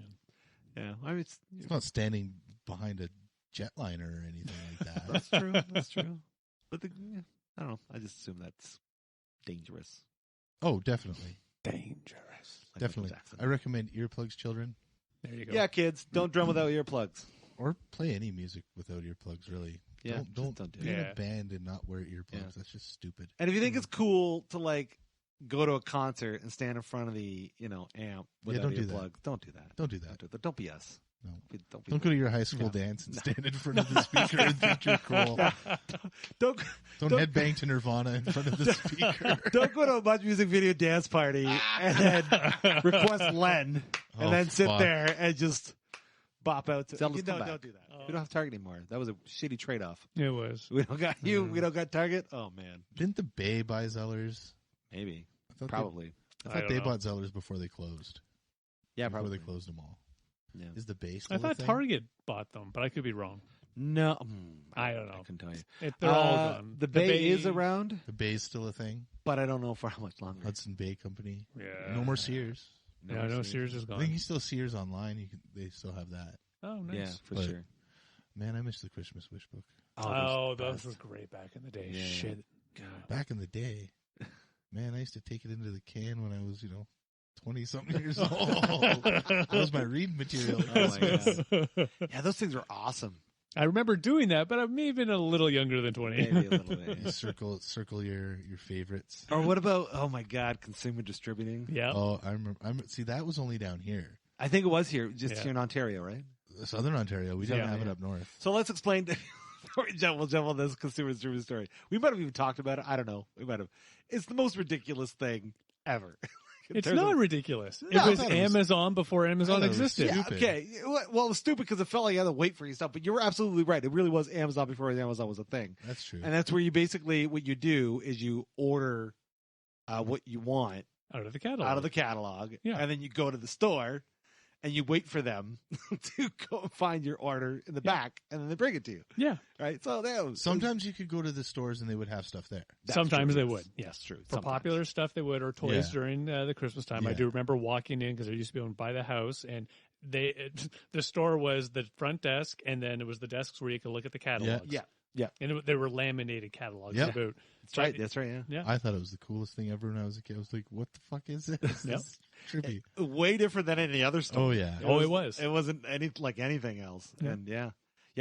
Speaker 1: Yeah, I mean
Speaker 2: It's not standing behind a jetliner or anything like that.
Speaker 1: that's true. That's true. But I don't know. I just assume that's dangerous.
Speaker 2: Oh, definitely,
Speaker 3: Dangerous.
Speaker 1: Like
Speaker 2: definitely.
Speaker 1: Michael Jackson.
Speaker 2: I recommend earplugs, children.
Speaker 3: There you go.
Speaker 1: Yeah, kids, don't drum without earplugs.
Speaker 2: Or play any music without earplugs, really.
Speaker 1: Yeah,
Speaker 2: Don't
Speaker 1: don't do
Speaker 2: be
Speaker 1: it.
Speaker 2: in a band and not wear earplugs.
Speaker 1: Yeah.
Speaker 2: That's just stupid.
Speaker 1: And if you think it's cool to like go to a concert and stand in front of the amp without
Speaker 2: don't do that.
Speaker 1: earplugs, don't do that.
Speaker 2: Don't do that.
Speaker 1: Don't be us.
Speaker 2: No.
Speaker 1: Don't
Speaker 2: go to your high school dance and stand in front of the speaker and think you're cool.
Speaker 1: Don't
Speaker 2: headbang to Nirvana in front of the speaker.
Speaker 1: Don't go to a Much Music Video dance party and then request Len and then sit there and just bop out. Don't do that. We don't have Target anymore. That was a shitty trade-off.
Speaker 3: It was.
Speaker 1: We don't got you. We don't got Target. Oh man.
Speaker 2: Didn't the Bay buy Zellers?
Speaker 1: Maybe.
Speaker 2: I
Speaker 1: Probably.
Speaker 2: I thought they bought Zellers before they closed.
Speaker 1: Yeah,
Speaker 2: before
Speaker 1: probably.
Speaker 2: they closed them all.
Speaker 1: Yeah.
Speaker 2: Is the Bay still
Speaker 3: I
Speaker 2: a
Speaker 3: thought
Speaker 2: thing?
Speaker 3: Target bought them, but I could be wrong.
Speaker 1: No,
Speaker 3: I don't know.
Speaker 1: I couldn't tell you.
Speaker 3: They're all gone.
Speaker 1: The Bay is around,
Speaker 2: The Bay's still a thing.
Speaker 1: but I don't know for how much longer.
Speaker 2: Hudson Bay Company.
Speaker 3: Yeah.
Speaker 2: No more Sears.
Speaker 3: No, Sears is
Speaker 2: I
Speaker 3: gone.
Speaker 2: think you still Sears online. They still have that.
Speaker 3: Oh, nice.
Speaker 1: Yeah, for
Speaker 2: But-
Speaker 1: sure.
Speaker 2: Man, I miss the Christmas wish book.
Speaker 3: Those were great back in the day.
Speaker 1: Yeah.
Speaker 3: Shit.
Speaker 2: Back in the day, man, I used to take it into the can when I was, 20-something years old. That was my reading material.
Speaker 1: Oh my God. Yeah, those things were awesome.
Speaker 3: I remember doing that, but I may have been a little younger than 20.
Speaker 1: Maybe a little bit.
Speaker 2: You circle your favorites.
Speaker 1: Or what about? Oh my God, consumer distributing.
Speaker 3: Yeah.
Speaker 2: Oh, I remember. See, that was only down here,
Speaker 1: I think it was here, just here in Ontario, right?
Speaker 2: Southern Ontario. We didn't have it
Speaker 1: yeah.
Speaker 2: up north.
Speaker 1: So let's explain. We'll jump on this consumer distributing story. We might have even talked about it. I don't know. We might have. It's the most ridiculous thing ever.
Speaker 3: It's not ridiculous.
Speaker 1: No,
Speaker 3: it
Speaker 1: I
Speaker 3: was
Speaker 1: thought it was-
Speaker 3: Amazon before Amazon
Speaker 2: I thought it was
Speaker 3: existed.
Speaker 1: Yeah,
Speaker 2: stupid.
Speaker 1: okay. Well, it was stupid because it felt like you had to wait for your stuff. But you were absolutely right. It really was Amazon before Amazon was a thing.
Speaker 2: That's true.
Speaker 1: And that's where you basically what you do is you order what you want
Speaker 3: Out of the catalog.
Speaker 1: out of the catalog,
Speaker 3: Yeah.
Speaker 1: and then you go to the store and you wait for them to go and find your order in the back, and then they bring it to you.
Speaker 3: Yeah.
Speaker 1: Right? So that was
Speaker 2: Sometimes you could go to the stores and they would have stuff there.
Speaker 1: That's
Speaker 3: Sometimes
Speaker 1: true.
Speaker 3: they would.
Speaker 1: Yes, true.
Speaker 3: For
Speaker 1: Sometimes.
Speaker 3: popular stuff, they would, or toys
Speaker 2: Yeah.
Speaker 3: during the Christmas time. I
Speaker 2: Yeah.
Speaker 3: do remember walking in because I used to be able to buy the house, and the store was the front desk, and then it was the desks where you could look at the catalogs.
Speaker 1: Yeah.
Speaker 3: And they were laminated catalogs
Speaker 2: Yeah.
Speaker 3: about.
Speaker 1: That's right. That's right. Yeah.
Speaker 3: Yeah.
Speaker 2: I thought it was the coolest thing ever when I was a kid. I was like, what the fuck is this? This
Speaker 3: Yep.
Speaker 2: is trippy.
Speaker 1: Way different than any other store.
Speaker 2: Oh, yeah.
Speaker 3: It was.
Speaker 1: It wasn't anything else.
Speaker 3: Yeah.
Speaker 1: And yeah,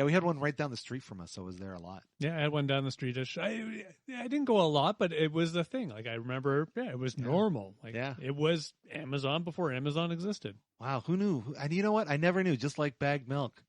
Speaker 1: we had one right down the street from us, so it was there a lot.
Speaker 3: Yeah, I had one down the street. I didn't go a lot, but it was the thing. Like I remember, it was normal. Like it was Amazon before Amazon existed.
Speaker 1: Wow, who knew? And you know what? I never knew. Just like bagged milk.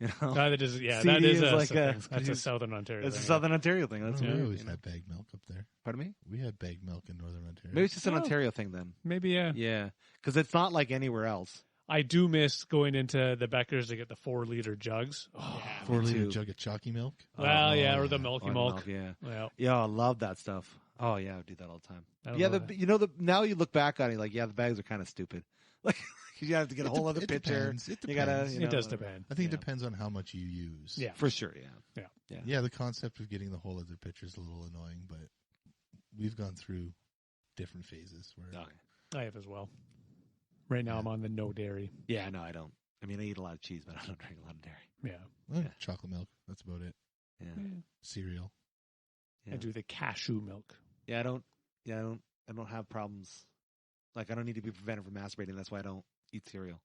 Speaker 1: You know,
Speaker 3: That is,
Speaker 1: CD
Speaker 3: that is
Speaker 1: is
Speaker 3: a,
Speaker 1: like
Speaker 3: that's a Southern Ontario.
Speaker 1: it's a
Speaker 3: thing,
Speaker 1: Southern Ontario thing. That's
Speaker 2: We
Speaker 1: weird.
Speaker 2: always
Speaker 1: you know?
Speaker 2: had bagged milk up there.
Speaker 1: Pardon me?
Speaker 2: We had bagged milk in Northern Ontario.
Speaker 1: Maybe it's just an
Speaker 3: Oh.
Speaker 1: Ontario thing then.
Speaker 3: Maybe, yeah.
Speaker 1: Yeah, because it's not like anywhere else.
Speaker 3: I do miss going into the Becker's to get the 4-liter jugs. Oh,
Speaker 2: 4-liter
Speaker 1: too.
Speaker 2: jug of chalky milk.
Speaker 3: well, yeah, or
Speaker 2: yeah.
Speaker 3: the milky
Speaker 1: Or
Speaker 3: milk.
Speaker 1: Yeah,
Speaker 3: Well,
Speaker 1: yeah, I love that stuff. Oh yeah, I would do that all the time.
Speaker 3: I don't
Speaker 1: Yeah,
Speaker 3: know
Speaker 1: now you look back on it, like the bags are kind of stupid. Like you have to get a whole other
Speaker 2: It
Speaker 1: picture.
Speaker 2: depends. It
Speaker 1: You gotta.
Speaker 2: depends.
Speaker 1: You
Speaker 3: it
Speaker 1: know,
Speaker 3: does depend.
Speaker 2: I think it
Speaker 1: Yeah.
Speaker 2: depends on how much you use.
Speaker 3: Yeah.
Speaker 1: for sure. Yeah.
Speaker 2: Yeah, the concept of getting the whole other picture is a little annoying, but we've gone through different phases where
Speaker 1: Okay.
Speaker 3: I have as well. Right now,
Speaker 2: Yeah.
Speaker 3: I'm on the no dairy.
Speaker 1: Yeah, no, I don't. I mean, I eat a lot of cheese, but I don't drink a lot of dairy.
Speaker 3: Yeah.
Speaker 2: well,
Speaker 1: Yeah.
Speaker 2: chocolate milk. That's about it.
Speaker 1: Yeah,
Speaker 2: Cereal.
Speaker 1: yeah.
Speaker 3: I do the cashew milk.
Speaker 1: Yeah, I don't. Yeah, I don't have problems. Like, I don't need to be prevented from masturbating. That's why I don't eat cereal.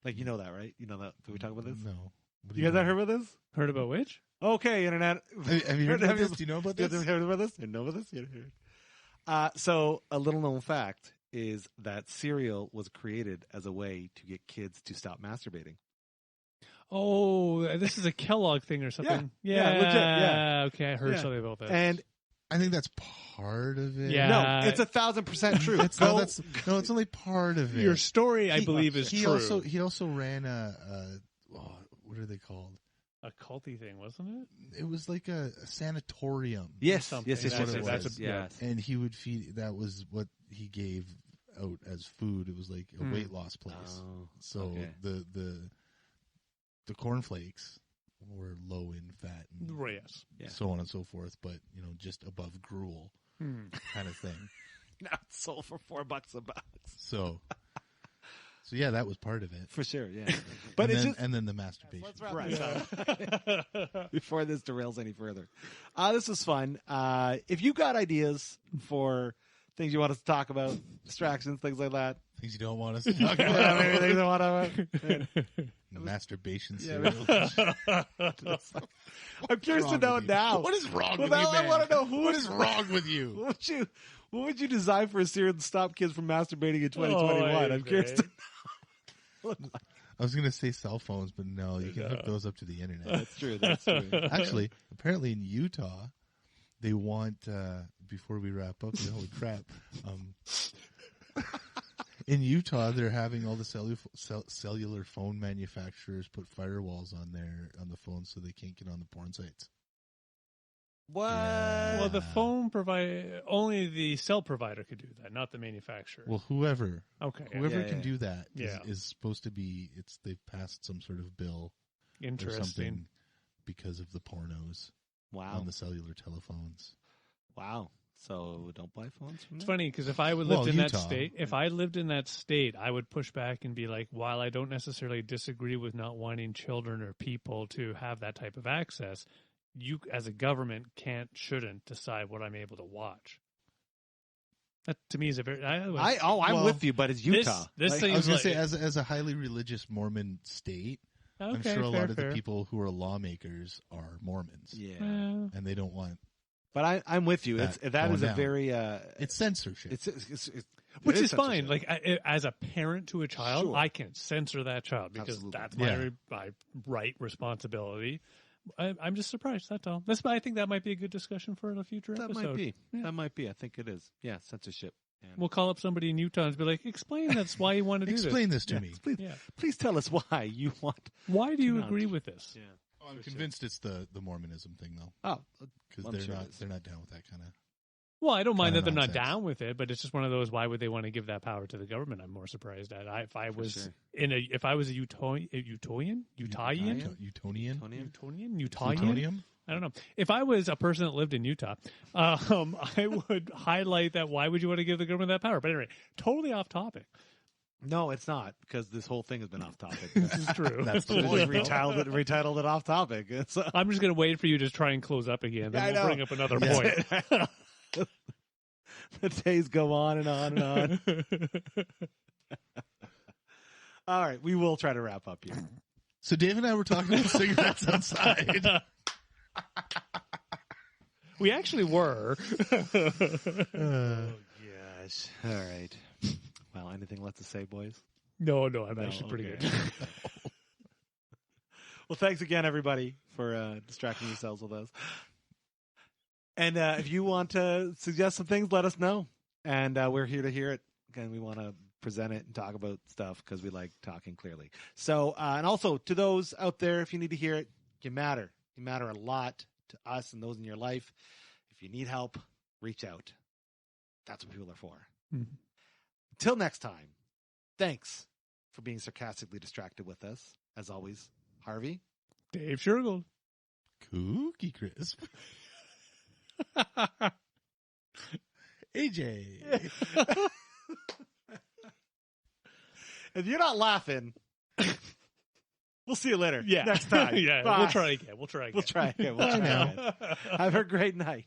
Speaker 1: Like, you know that, right? You know that. Did we talk about this?
Speaker 2: No. What do
Speaker 1: You guys
Speaker 2: know?
Speaker 1: not heard about this?
Speaker 3: Heard about which?
Speaker 1: Okay, internet.
Speaker 2: Have you heard about this? Do you know about
Speaker 1: You
Speaker 2: this?
Speaker 1: guys heard about this? You know about this? You heard. So, a little known fact is that cereal was created as a way to get kids to stop masturbating.
Speaker 3: Oh, this is a Kellogg thing or something.
Speaker 1: Yeah, legit, yeah.
Speaker 3: Okay, I heard
Speaker 1: Yeah.
Speaker 3: something about this.
Speaker 1: And
Speaker 2: I think that's part of it.
Speaker 3: Yeah.
Speaker 1: no, it's 1,000% true.
Speaker 2: It's it's only part of it.
Speaker 3: your story, I
Speaker 2: He-
Speaker 3: believe, is
Speaker 2: he
Speaker 3: true.
Speaker 2: he also ran what are they called?
Speaker 3: A culty thing, wasn't it?
Speaker 2: It was like a sanatorium.
Speaker 1: yes,
Speaker 3: something.
Speaker 1: yes, yes,
Speaker 2: That's
Speaker 1: yes,
Speaker 2: what it
Speaker 1: yes,
Speaker 2: was.
Speaker 1: yes.
Speaker 2: And he would feed. That was what he gave out as food. It was like a
Speaker 3: Hmm.
Speaker 2: weight loss place.
Speaker 1: Oh,
Speaker 2: So
Speaker 1: okay.
Speaker 2: the cornflakes were low in fat and
Speaker 3: Yes.
Speaker 1: Yeah.
Speaker 2: so on and so forth, but just above gruel kind of thing.
Speaker 1: Now it's sold for $4 a box.
Speaker 2: So yeah, that was part of it.
Speaker 1: For sure, yeah. But
Speaker 2: and
Speaker 1: it's
Speaker 2: then,
Speaker 1: just
Speaker 2: and then the masturbation.
Speaker 1: let's wrap
Speaker 3: Right.
Speaker 1: this up before this derails any further. This was fun. If you got ideas for things you want us to talk about, distractions, things like that,
Speaker 2: Things you don't want us to talk
Speaker 1: maybe
Speaker 2: about.
Speaker 1: things I want to,
Speaker 2: masturbation
Speaker 1: Yeah,
Speaker 2: cereal.
Speaker 1: I'm curious to know now.
Speaker 2: What is wrong with
Speaker 1: now
Speaker 2: you, man?
Speaker 1: I want to know
Speaker 2: What is wrong with you?
Speaker 1: What would you design for a cereal to stop kids from masturbating in 2021? I'm curious to know.
Speaker 2: I was going to say cell phones, but no, you can hook those up to the internet.
Speaker 1: That's true. That's true.
Speaker 2: Actually, apparently in Utah, they want, before we wrap up, holy crap, in Utah, they're having all the cellular phone manufacturers put firewalls on the phones so they can't get on the porn sites.
Speaker 1: What?
Speaker 3: Well, the phone provider, only the cell provider could do that, not the manufacturer.
Speaker 2: Well, whoever
Speaker 3: Okay.
Speaker 2: do that
Speaker 3: Yeah.
Speaker 2: is supposed to be. They've passed some sort of bill or
Speaker 3: Interesting.
Speaker 2: something because of the pornos on the cellular telephones.
Speaker 1: Wow. So don't buy phones from
Speaker 3: It's
Speaker 1: them?
Speaker 3: funny because if I lived in that
Speaker 2: Utah.
Speaker 3: state, I would push back and be like, while I don't necessarily disagree with not wanting children or people to have that type of access, you as a government shouldn't decide what I'm able to watch. That to me is a very.
Speaker 1: I'm with you, but it's Utah.
Speaker 3: This
Speaker 2: I
Speaker 3: seems
Speaker 2: was going to
Speaker 3: like
Speaker 2: say, as a highly religious Mormon state, I'm
Speaker 3: okay,
Speaker 2: sure a lot of
Speaker 3: fair.
Speaker 2: the people who are lawmakers are Mormons,
Speaker 1: Yeah.
Speaker 2: and they don't want.
Speaker 1: But I'm with you.
Speaker 2: That
Speaker 1: That
Speaker 2: going
Speaker 1: is a
Speaker 2: down.
Speaker 1: very
Speaker 2: It's censorship.
Speaker 3: Which
Speaker 1: it
Speaker 3: is fine.
Speaker 1: censorship.
Speaker 3: Like as a parent to a child,
Speaker 1: Sure.
Speaker 3: I can censor that child because
Speaker 1: Absolutely.
Speaker 3: that's
Speaker 2: Yeah.
Speaker 3: my right responsibility. I'm just surprised. That's all. I think that might be a good discussion for a future
Speaker 1: that
Speaker 3: episode.
Speaker 1: might be.
Speaker 3: Yeah.
Speaker 1: That might be. I think it is. Yeah, censorship. Yeah.
Speaker 3: We'll call up somebody in Utah and be like, "Explain that's why you want to do
Speaker 2: Explain this to me.
Speaker 1: Please,
Speaker 3: Yeah.
Speaker 1: please tell us why you want.
Speaker 3: Why do you
Speaker 1: not.
Speaker 3: agree with this?"
Speaker 1: Yeah.
Speaker 2: I'm convinced it's the Mormonism thing, though,
Speaker 1: Oh,
Speaker 2: because
Speaker 1: I'm
Speaker 2: they're
Speaker 1: sure it
Speaker 2: not
Speaker 1: is.
Speaker 2: they're not down with that kind of.
Speaker 3: Well, I don't mind that
Speaker 2: Kinda
Speaker 3: they're not
Speaker 2: nonsense.
Speaker 3: down with it, but it's just one of those. Why would they want to give that power to the government? I'm more surprised at. If I was
Speaker 1: sure.
Speaker 3: if I was a Utonian,
Speaker 2: Plutonium?
Speaker 3: I don't know. If I was a person that lived in Utah, I would highlight that. Why would you want to give the government that power? But anyway, totally off topic.
Speaker 1: No, it's not because this whole thing has been off topic.
Speaker 3: This is true.
Speaker 2: That's the
Speaker 1: We
Speaker 2: point.
Speaker 1: retitled it off topic. It's,
Speaker 3: I'm just going to wait for you to try and close up again. Then
Speaker 1: I
Speaker 3: we'll
Speaker 1: know.
Speaker 3: bring up another
Speaker 2: Yeah.
Speaker 3: point.
Speaker 1: the days go on and on and on. All right, we will try to wrap up here.
Speaker 2: So Dave and I were talking about cigarettes outside.
Speaker 3: We actually were.
Speaker 1: Oh gosh! All right. Well, anything left to say, boys?
Speaker 3: No, I'm actually pretty
Speaker 1: okay.
Speaker 3: good.
Speaker 1: Well, thanks again, everybody, for distracting yourselves with us. And if you want to suggest some things, let us know. And we're here to hear it. Again, we want to present it and talk about stuff because we like talking clearly. So, and also to those out there, if you need to hear it, you matter. You matter a lot to us and those in your life. If you need help, reach out. That's what people are for.
Speaker 3: Mhm.
Speaker 1: Until next time, thanks for being sarcastically distracted with us. As always, Harvey.
Speaker 3: Dave Shergold.
Speaker 2: Cookie Crisp. AJ.
Speaker 1: If you're not laughing, we'll see you later.
Speaker 3: Yeah.
Speaker 1: Next time.
Speaker 3: Yeah.
Speaker 1: Bye.
Speaker 3: We'll try again.
Speaker 1: We'll try again.
Speaker 2: Bye now.
Speaker 1: Have a great night.